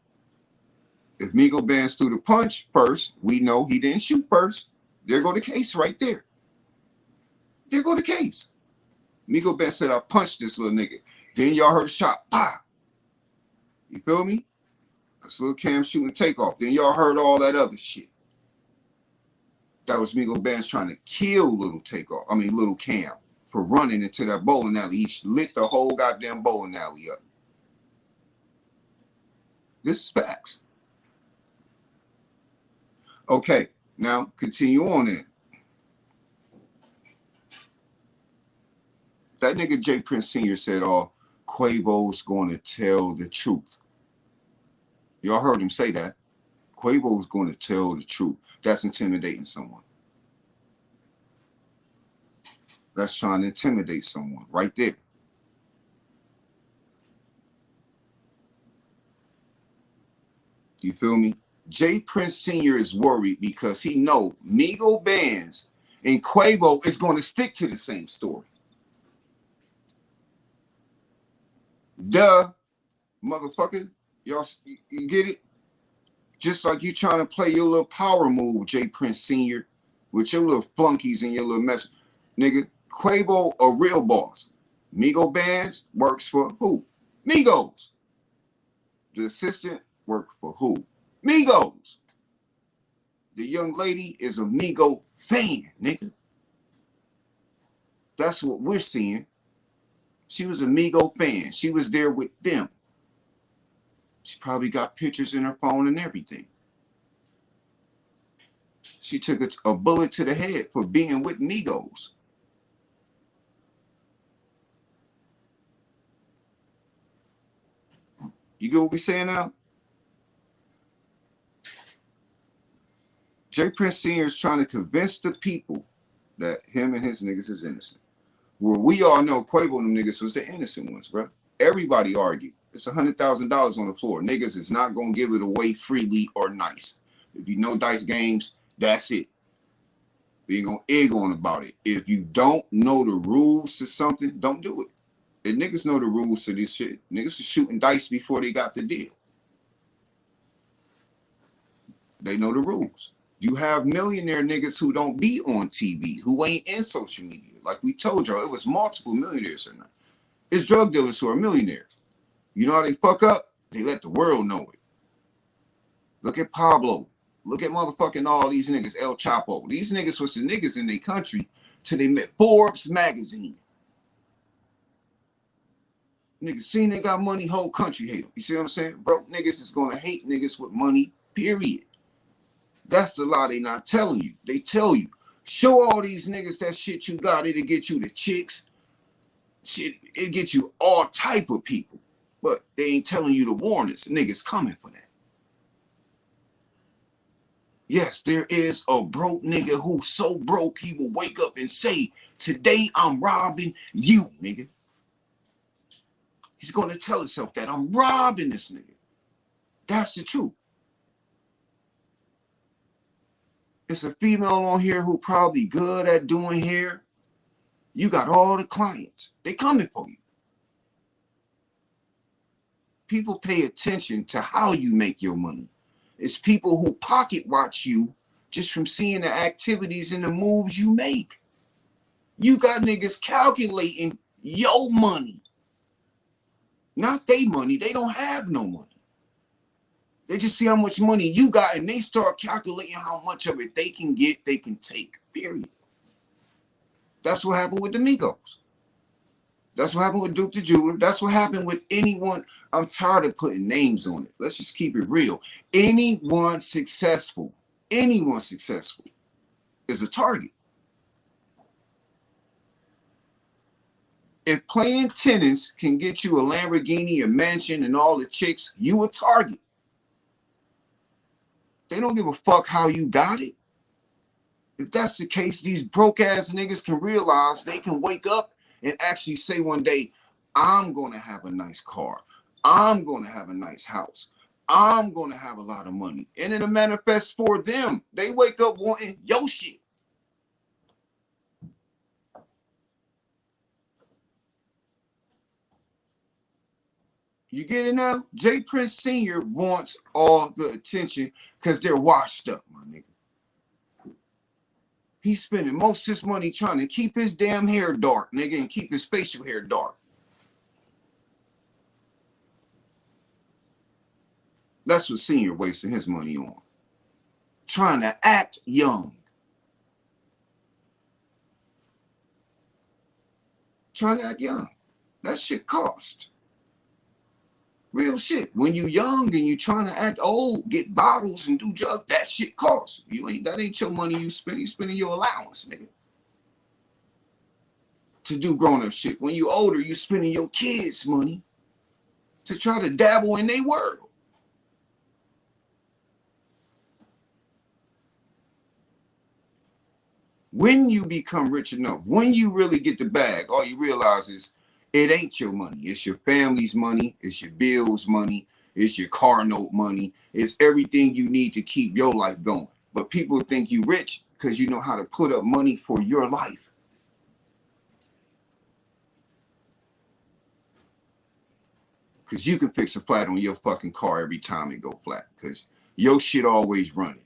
If Migo Bands threw the punch first, we know he didn't shoot first. There go the case right there. There go the case. Migo Bands said, I punched this little nigga. Then y'all heard a shot. Bah! You feel me? That's Lil' Kim shooting Takeoff. Then y'all heard all that other shit. That was Migo Bands trying to kill Lil' Kim for running into that bowling alley. He lit the whole goddamn bowling alley up. This is facts. Okay, now continue on in. That nigga J. Prince Sr. said, oh, Quavo's going to tell the truth. Y'all heard him say that. Quavo's going to tell the truth. That's intimidating someone. That's trying to intimidate someone right there. You feel me? J. Prince Sr. is worried because he know Migo Bands and Quavo is going to stick to the same story. Duh, motherfucker. Y'all, you get it? Just like you trying to play your little power move, J. Prince Sr., with your little flunkies and your little mess. Nigga, Quavo a real boss. Migo Bands works for who? Migos. The assistant worked for who? Migos. The young lady is a Migo fan, nigga. That's what we're seeing. She was a Migo fan. She was there with them. She probably got pictures in her phone and everything. She took a bullet to the head for being with Migos. You get what we saying now? J. Prince Sr. is trying to convince the people that him and his niggas is innocent. Well, we all know Quavo and them niggas was the innocent ones, bro. Everybody argued. It's $100,000 on the floor. Niggas is not going to give it away freely or nice. If you know dice games, that's it. We ain't going to egg on about it. If you don't know the rules to something, don't do it. And niggas know the rules to this shit. Niggas was shooting dice before they got the deal. They know the rules. You have millionaire niggas who don't be on TV, who ain't in social media. Like we told y'all, it was multiple millionaires or not. It's drug dealers who are millionaires. You know how they fuck up? They let the world know it. Look at Pablo. Look at motherfucking all these niggas. El Chapo. These niggas was the niggas in their country till they met Forbes magazine. Niggas seen they got money, whole country hate them. You see what I'm saying? Broke niggas is gonna hate niggas with money, period. That's the lie they not telling you. They tell you, show all these niggas that shit you got, it'll get you the chicks. Shit, it get you all type of people. But they ain't telling you the warnings. Niggas coming for that. Yes, there is a broke nigga who's so broke he will wake up and say, today I'm robbing you, nigga. He's gonna tell himself that I'm robbing this nigga. That's the truth. It's a female on here who probably good at doing hair. You got all the clients. They coming for you. People pay attention to how you make your money. It's people who pocket watch you just from seeing the activities and the moves you make. You got niggas calculating your money. Not they money. They don't have no money. They just see how much money you got and they start calculating how much of it they can get, they can take, period. That's what happened with the Migos. That's what happened with Duke the Jeweler. That's what happened with anyone. I'm tired of putting names on it. Let's just keep it real. Anyone successful is a target. If playing tennis can get you a Lamborghini, a mansion, and all the chicks, you a target. They don't give a fuck how you got it. If that's the case, these broke ass niggas can realize they can wake up and actually say one day, I'm going to have a nice car. I'm going to have a nice house. I'm going to have a lot of money. And it'll manifest for them. They wake up wanting your shit. You get it now? J. Prince Sr. wants all the attention because they're washed up, my nigga. He's spending most of his money trying to keep his damn hair dark, nigga, and keep his facial hair dark. That's what Senior wasting his money on. Trying to act young. Trying to act young. That shit cost. Real shit. When you young and you trying to act old, get bottles and do drugs, that shit costs. That ain't your money you spend. You spending your allowance, nigga. To do grown-up shit. When you older, you spending your kids' money to try to dabble in their world. When you become rich enough, when you really get the bag, all you realize is it ain't your money. It's your family's money. It's your bills' money. It's your car note money. It's everything you need to keep your life going. But people think you rich because you know how to put up money for your life. Because you can fix a flat on your fucking car every time it go flat. Because your shit always running.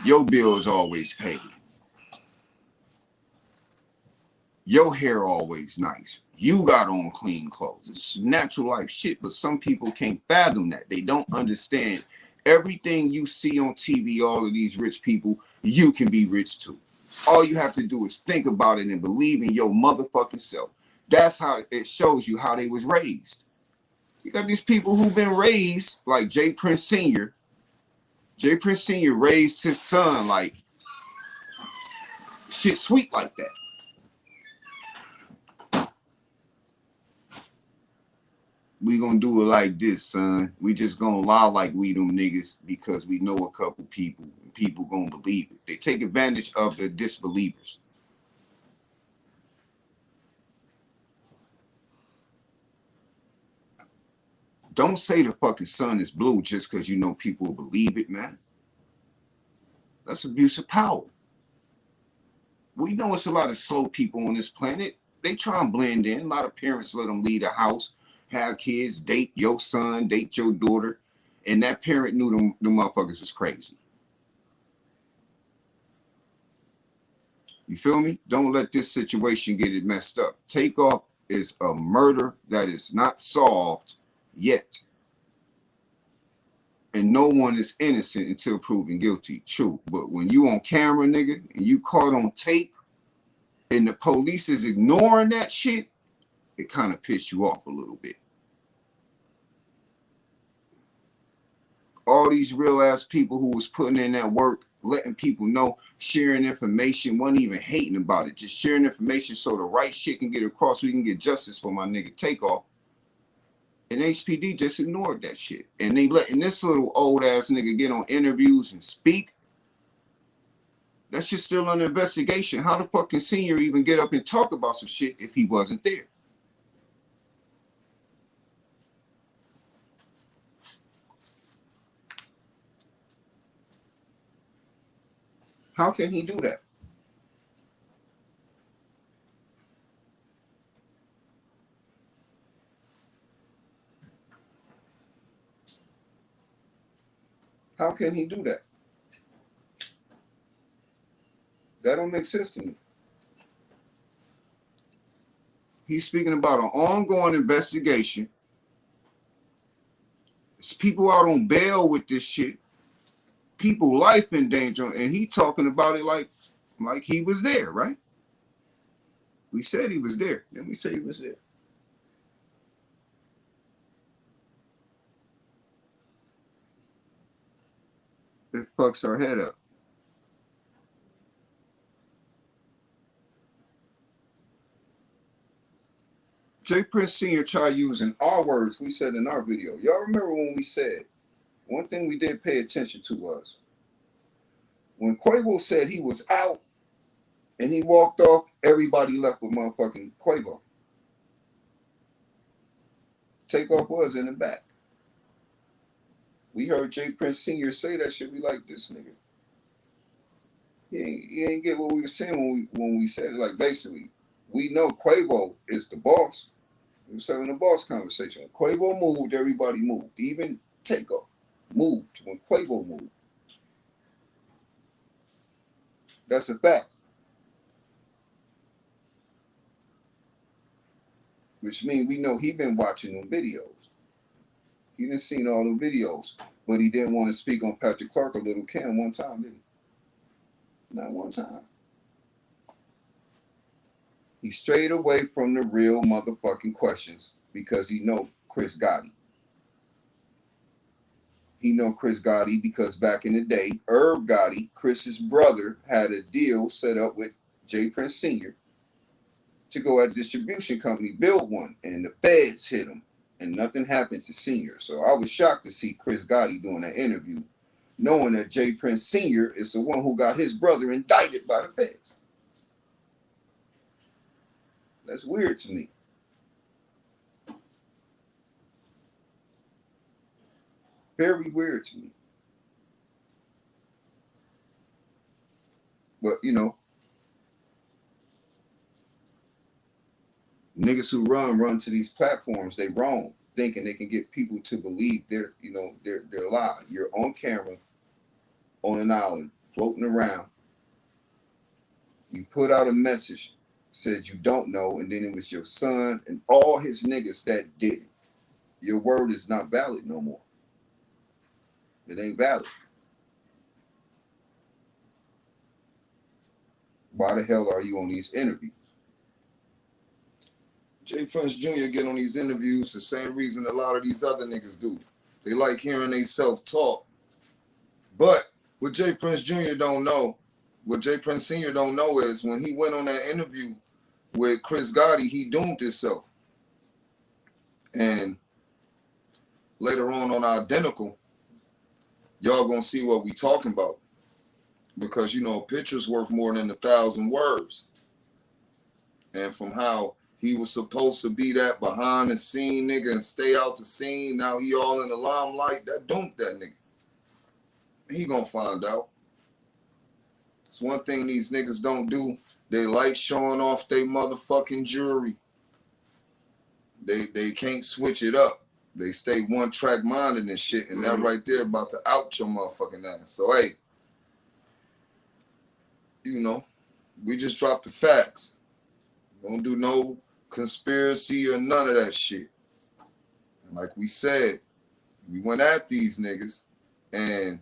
Your bill is always paid. Your hair always nice. You got on clean clothes. It's natural life shit, but some people can't fathom that. They don't understand everything you see on TV, all of these rich people, you can be rich too. All you have to do is think about it and believe in your motherfucking self. That's how it shows you how they was raised. You got these people who've been raised like J. Prince Sr. J. Prince Sr. raised his son like shit sweet like that. We gonna do it like this, son. We just gonna lie like we them niggas because we know a couple people and people gonna believe it. They take advantage of the disbelievers. Don't say the fucking sun is blue just because you know people will believe it, man. That's abuse of power. We know it's a lot of slow people on this planet. They try and blend in. A lot of parents let them leave the house, have kids, date your son, date your daughter, and that parent knew them motherfuckers was crazy. You feel me? Don't let this situation get it messed up. Takeoff is a murder that is not solved yet. And no one is innocent until proven guilty. True. But when you on camera, nigga, and you caught on tape, and the police is ignoring that shit, it kind of pissed you off a little bit. All these real ass people who was putting in that work, letting people know, sharing information, wasn't even hating about it, just sharing information so the right shit can get across, so we can get justice for my nigga Takeoff. And HPD just ignored that shit. And they letting this little old ass nigga get on interviews and speak. That shit's still under investigation. How the fucking senior even get up and talk about some shit if he wasn't there? How can he do that? How can he do that? That don't make sense to me. He's speaking about an ongoing investigation. There's people out on bail with this shit. People life in danger, and he talking about it like he was there, right? We said he was there. Then we say he was there. It fucks our head up. J. Prince Sr. tried using our words we said in our video. Y'all remember when we said, one thing we did pay attention to was, when Quavo said he was out and he walked off, everybody left with motherfucking Quavo. Takeoff was in the back. We heard J. Prince Sr. say that shit. We like, this nigga. He ain't get what we were saying when we said it. Like, basically, we know Quavo is the boss. We was having a boss conversation. When Quavo moved, everybody moved. Even Takeoff moved when Quavo moved. That's a fact. Which means we know he been watching them videos. He didn't seen all them videos, but he didn't want to speak on Patrick Clark or Little Kim one time, did he? Not one time. He strayed away from the real motherfucking questions because he know Chris Gotti. He know Chris Gotti because back in the day, Herb Gotti, Chris's brother, had a deal set up with J. Prince Sr. to go at a distribution company, build one, and the feds hit him, and nothing happened to Sr. So I was shocked to see Chris Gotti doing that interview, knowing that J. Prince Sr. is the one who got his brother indicted by the feds. That's weird to me. Very weird to me. But, you know, niggas who run to these platforms, they wrong, thinking they can get people to believe their lie. You're on camera, on an island, floating around. You put out a message, said you don't know, and then it was your son and all his niggas that did it. Your word is not valid no more. It ain't valid. Why the hell are you on these interviews? J. Prince Jr. get on these interviews the same reason a lot of these other niggas do. They like hearing they self-talk. But what J. Prince Jr. don't know, what J. Prince Sr. don't know is when he went on that interview with Chris Gotti, he doomed himself. And later on Identical, y'all gonna see what we talking about. Because, you know, a picture's worth more than 1,000 words. And from how he was supposed to be that behind the scene nigga and stay out the scene, now he all in the limelight, that doomed that nigga. He gonna find out. It's one thing these niggas don't do. They like showing off their motherfucking jewelry. They can't switch it up. They stay one track minded and shit, and that right there about to out your motherfucking ass. So hey, you know, we just dropped the facts. Don't do no conspiracy or none of that shit. And like we said, we went at these niggas and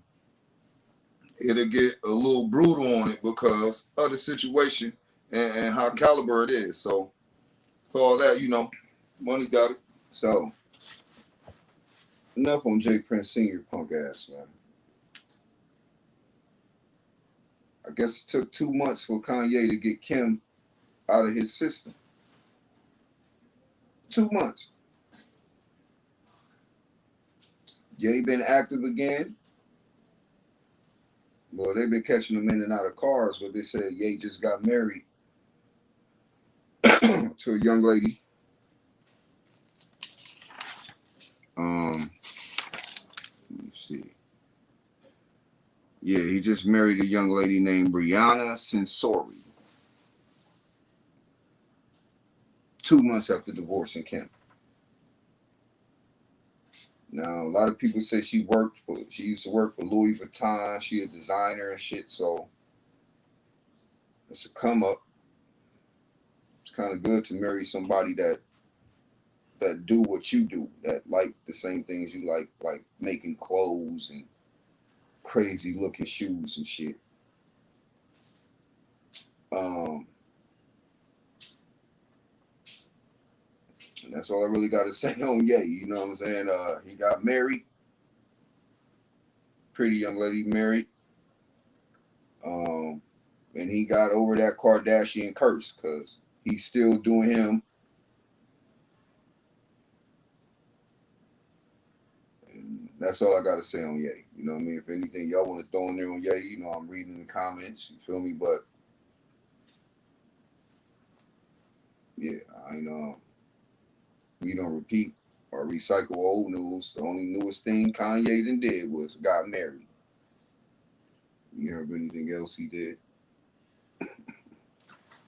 it'll get a little brutal on it because of the situation and how caliber it is. So for all that, you know, money got it. So enough on J. Prince Sr. punk ass, man. I guess it took 2 months for Kanye to get Kim out of his system. 2 months. Ye been active again. Well, they've been catching him in and out of cars, but they said Ye just got married to a young lady. Let me see. Yeah, he just married a young lady named Brianna Sensori. 2 months after divorcing Kim. Now, a lot of people say she used to work for Louis Vuitton. She a designer and shit, so it's a come up. It's kind of good to marry somebody that do what you do, that like the same things you like making clothes and crazy looking shoes and shit. And that's all I really got to say on Ye. You know what I'm saying? He got married. Pretty young lady married. And he got over that Kardashian curse because he's still doing him. And that's all I got to say on Ye. You know what I mean? If anything y'all want to throw in there on Ye, you know, I'm reading the comments. You feel me? But yeah, I know we don't repeat or recycle old news. The only newest thing Kanye done did was got married. You heard anything else he did?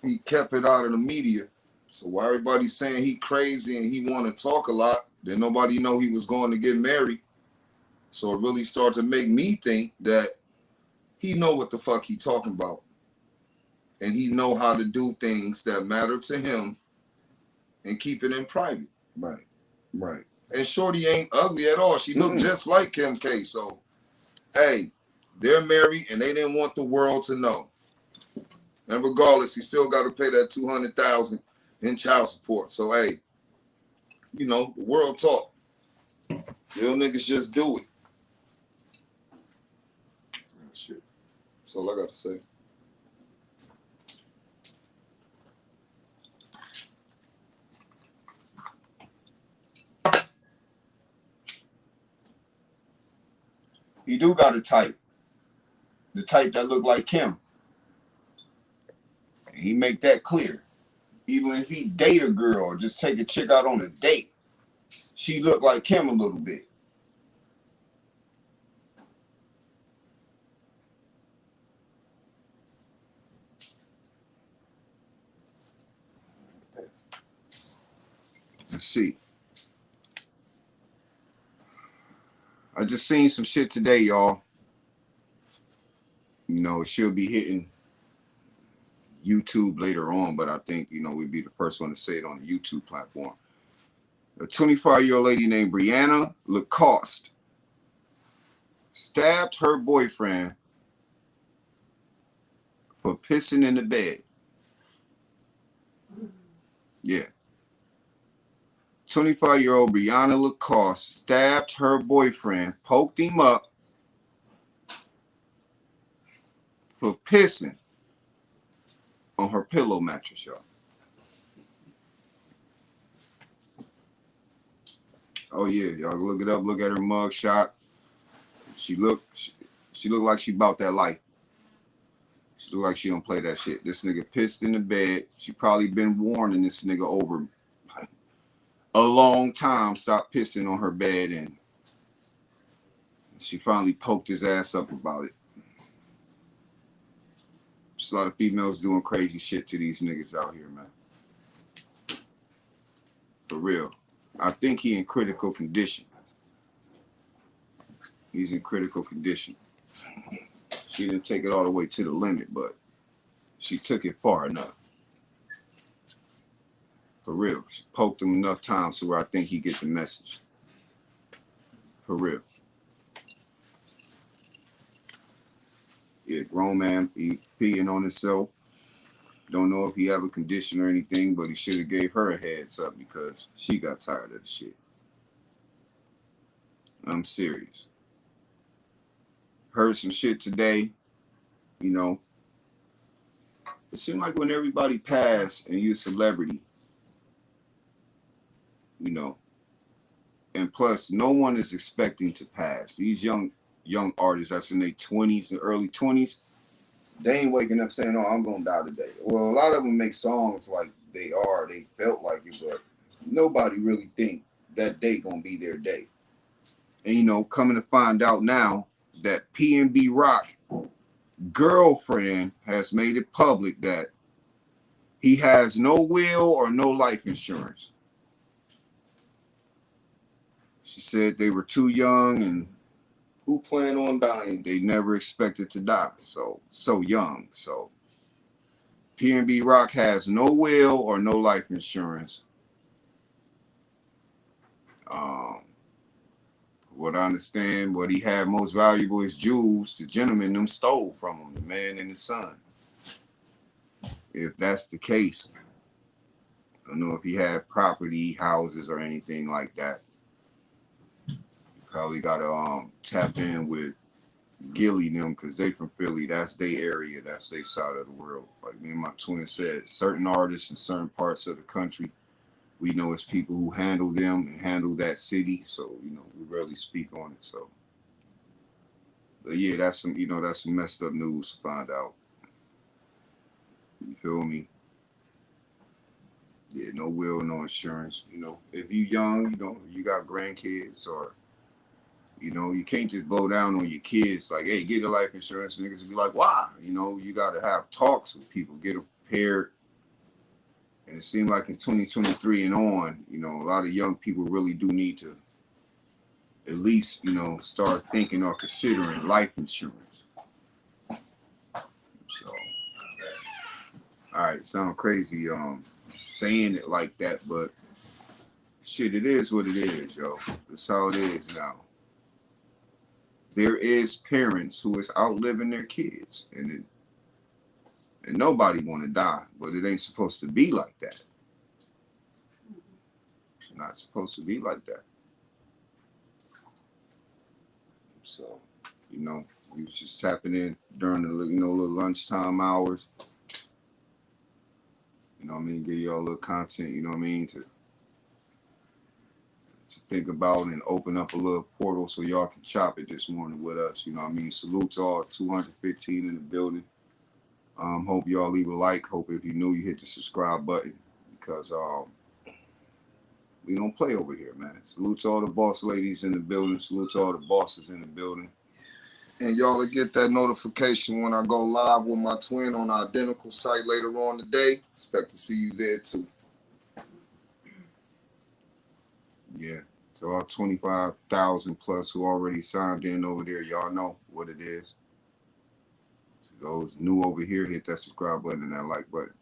He kept it out of the media. So while everybody's saying he crazy and he want to talk a lot, then nobody know he was going to get married. So it really started to make me think that he know what the fuck he talking about. And he know how to do things that matter to him and keep it in private. Right. And Shorty ain't ugly at all. She looked just like Kim K. So, hey, they're married and they didn't want the world to know. And regardless, he still got to pay that $200,000 in child support. So, hey, you know, the world talk. Real niggas just do it. Shit. That's all I got to say. He do got a type. The type that look like Kim. And he make that clear. Even if he date a girl or just take a chick out on a date, she look like Kim a little bit. Let's see. I just seen some shit today, y'all. You know, it should be hitting YouTube later on, but I think, you know, we'd be the first one to say it on the YouTube platform. A 25-year-old lady named Brianna Lacoste stabbed her boyfriend for pissing in the bed. Yeah. 25-year-old Brianna Lacoste stabbed her boyfriend, poked him up for pissing on her pillow mattress, y'all. Oh yeah, y'all look it up. Look at her mug shot. She looked like she bought that life. She look like she don't play that shit. This nigga pissed in the bed. She probably been warning this nigga over a long time. Stop pissing on her bed, and she finally poked his ass up about it. There's a lot of females doing crazy shit to these niggas out here, man. For real. I think he in critical condition. He's in critical condition. She didn't take it all the way to the limit, but she took it far enough. For real. She poked him enough times to where I think he get the message. For real. Yeah, grown man, he peeing on himself. Don't know if he have a condition or anything, but he should have gave her a heads up because she got tired of the shit. I'm serious. Heard some shit today, you know. It seemed like when everybody passed and you're a celebrity, you know, and plus no one is expecting to pass. These young artists that's in their 20s and early 20s, they ain't waking up saying, oh, I'm gonna die today. Well, a lot of them make songs like they felt like it, but nobody really think that day gonna be their day. And you know, coming to find out now that PNB Rock girlfriend has made it public that he has no will or no life insurance. She said they were too young and who plan on dying? They never expected to die. So young. So PNB Rock has no will or no life insurance. What I understand, what he had most valuable is jewels. The gentleman them stole from him, the man and the son. If that's the case, I don't know if he had property, houses, or anything like that. You probably gotta tap in with Gilly them because they from Philly. That's their area. That's their side of the world. Like me and my twin said, certain artists in certain parts of the country, we know it's people who handle them and handle that city. So, you know, we rarely speak on it. So, but yeah, that's some, you know, that's some messed up news to find out. You feel me? Yeah, no will, no insurance. You know, if you young, you know, you got grandkids or, you know, you can't just blow down on your kids like, hey, get a life insurance. Niggas will be like, why? You know, you got to have talks with people, get them prepared. And it seemed like in 2023 and on, you know, a lot of young people really do need to at least, you know, start thinking or considering life insurance. So, all right, sound crazy saying it like that, but shit, it is what it is, yo. That's how it is now. There is parents who is outliving their kids, and nobody want to die, but it ain't supposed to be like that. It's not supposed to be like that. So, you know, we was just tapping in during the, you know, little lunchtime hours. You know what I mean? Give y'all a little content, you know what I mean? To think about and open up a little portal so y'all can chop it this morning with us. You know what I mean? Salute to all 215 in the building. Hope y'all leave a like. Hope if you're new, you hit the subscribe button because we don't play over here, man. Salute to all the boss ladies in the building. Salute to all the bosses in the building. And y'all will get that notification when I go live with my twin on the identical site later on today. Expect to see you there too. Yeah. So all 25,000 plus who already signed in over there, y'all know what it is. So those new over here, hit that subscribe button and that like button.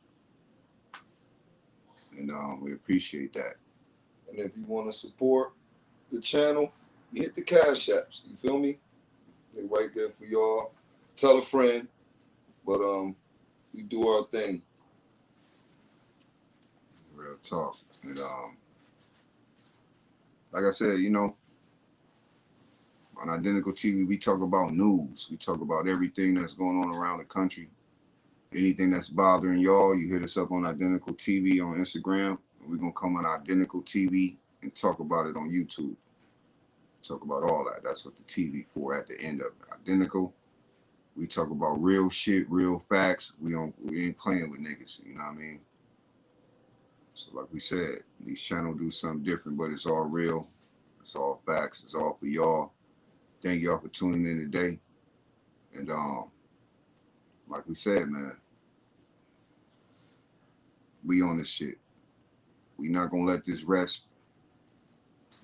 And we appreciate that. And if you want to support the channel, you hit the cash apps. You feel me? They're right there for y'all. Tell a friend. But we do our thing. Real talk. And like I said, you know, on Identical TV, we talk about news. We talk about everything that's going on around the country. Anything that's bothering y'all, you hit us up on Identical TV on Instagram. We're going to come on Identical TV and talk about it on YouTube. Talk about all that. That's what the TV for at the end of it. Identical. We talk about real shit, real facts. We ain't playing with niggas, you know what I mean? So like we said, these channels do something different, but it's all real. It's all facts. It's all for y'all. Thank y'all for tuning in today. And like we said, man, we on this shit. We not gonna let this rest.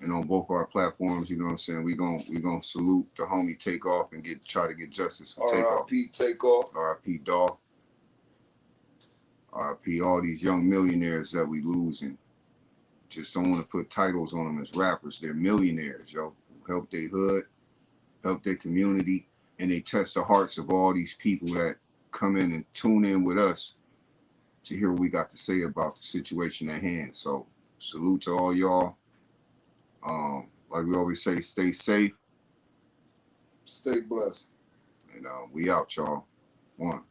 And on both our platforms, you know what I'm saying, we gonna salute the homie Takeoff and try to get justice for Takeoff. R.I.P. Takeoff. R.I.P. Dolph. R.I.P. all these young millionaires that we losing. just don't want to put titles on them as rappers. They're millionaires, yo. Help their hood, help their community, and they touch the hearts of all these people that come in and tune in with us to hear what we got to say about the situation at hand. So salute to all y'all. Like we always say, stay safe. Stay blessed. And we out, y'all. One.